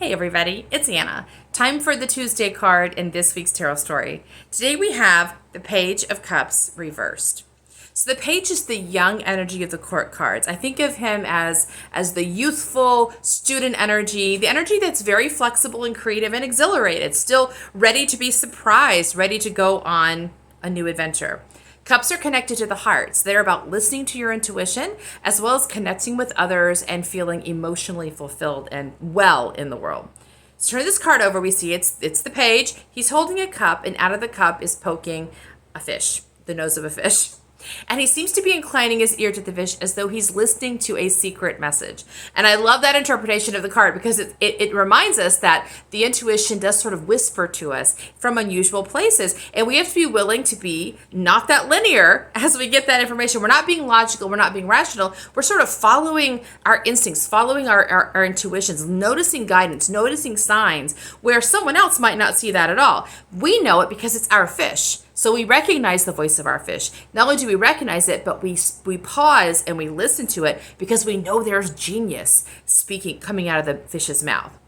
Hey everybody, it's Anna. Time for the Tuesday card in this week's tarot story. Today we have the Page of Cups reversed. So the page is the young energy of the court cards. I think of him as the youthful student energy, the energy that's very flexible and creative and exhilarated, still ready to be surprised, ready to go on a new adventure. Cups are connected to the hearts. They're about listening to your intuition as well as connecting with others and feeling emotionally fulfilled and well in the world. So turn this card over, we see it's the page. He's holding a cup, and out of the cup is poking a fish, the nose of a fish. And he seems to be inclining his ear to the fish as though he's listening to a secret message. And I love that interpretation of the card because it reminds us that the intuition does sort of whisper to us from unusual places. And we have to be willing to be not that linear as we get that information. We're not being logical. We're not being rational. We're sort of following our instincts, following our intuitions, noticing guidance, noticing signs where someone else might not see that at all. We know it because it's our fish. So we recognize the voice of our fish. Not only do we recognize it, but we pause and we listen to it because we know there's genius coming out of the fish's mouth.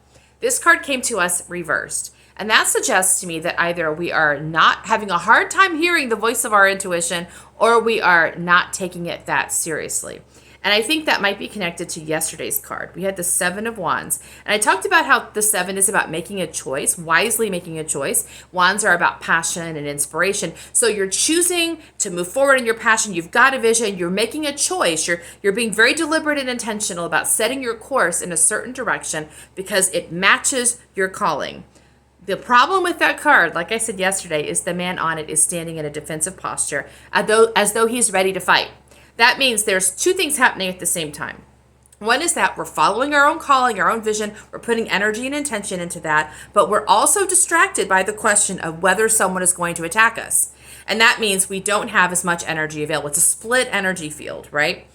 This card came to us reversed. And that suggests to me that either we are not having a hard time hearing the voice of our intuition or we are not taking it that seriously. And I think that might be connected to yesterday's card. We had the Seven of Wands. And I talked about how the seven is about making a choice, wisely making a choice. Wands are about passion and inspiration. So you're choosing to move forward in your passion. You've got a vision. You're making a choice. You're being very deliberate and intentional about setting your course in a certain direction because it matches your calling. The problem with that card, like I said yesterday, is the man on it is standing in a defensive posture as though he's ready to fight. That means there's two things happening at the same time. One is that we're following our own calling, our own vision. We're putting energy and intention into that, but we're also distracted by the question of whether someone is going to attack us. And that means we don't have as much energy available. It's a split energy field, right?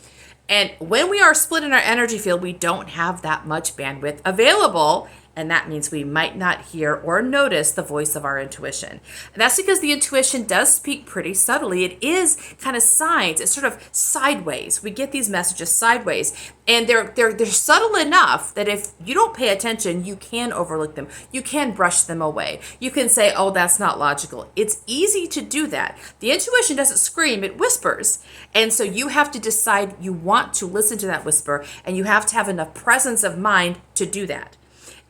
And when we are split in our energy field, we don't have that much bandwidth available. And that means we might not hear or notice the voice of our intuition. And that's because the intuition does speak pretty subtly. It is kind of signs. It's sort of sideways. We get these messages sideways. And they're subtle enough that if you don't pay attention, you can overlook them. You can brush them away. You can say, oh, that's not logical. It's easy to do that. The intuition doesn't scream, it whispers. And so you have to decide you want to listen to that whisper, and you have to have enough presence of mind to do that.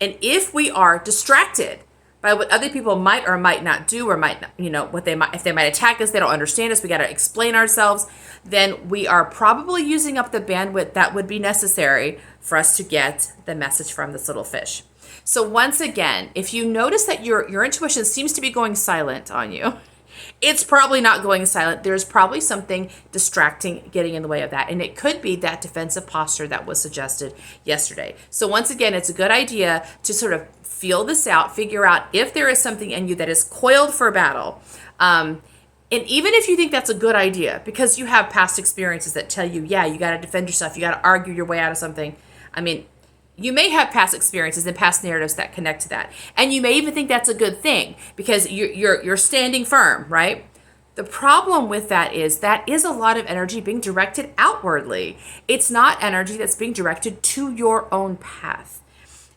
And if we are distracted by what other people might or might not do, or might not, if they might attack us, they don't understand us, we got to explain ourselves, then we are probably using up the bandwidth that would be necessary for us to get the message from this little fish. So once again, if you notice that your intuition seems to be going silent on you, it's probably not going silent. There's probably something distracting getting in the way of that. And it could be that defensive posture that was suggested yesterday. So once again, it's a good idea to sort of feel this out, figure out if there is something in you that is coiled for battle. And even if you think that's a good idea, because you have past experiences that tell you, yeah, you got to defend yourself, you got to argue your way out of something. I mean, you may have past experiences and past narratives that connect to that. And you may even think that's a good thing because you're standing firm, right? The problem with that is a lot of energy being directed outwardly. It's not energy that's being directed to your own path.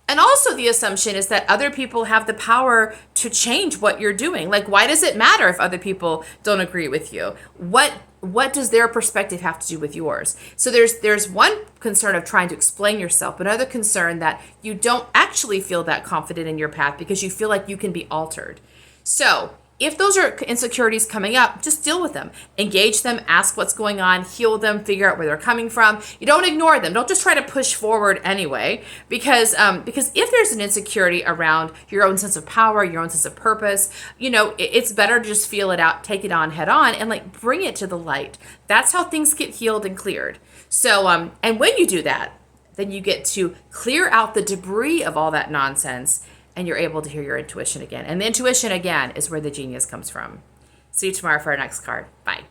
And also the assumption is that other people have the power to change what you're doing. Like, why does it matter if other people don't agree with you? What does their perspective have to do with yours? So there's one concern of trying to explain yourself, but another concern that you don't actually feel that confident in your path because you feel like you can be altered. So if those are insecurities coming up, just deal with them. Engage them, ask what's going on, heal them, figure out where they're coming from. You don't ignore them. Don't just try to push forward anyway, because if there's an insecurity around your own sense of power, your own sense of purpose, it's better to just feel it out, take it on head on, and bring it to the light. That's how things get healed and cleared. So, and when you do that, then you get to clear out the debris of all that nonsense, and you're able to hear your intuition again. And the intuition, again, is where the genius comes from. See you tomorrow for our next card. Bye.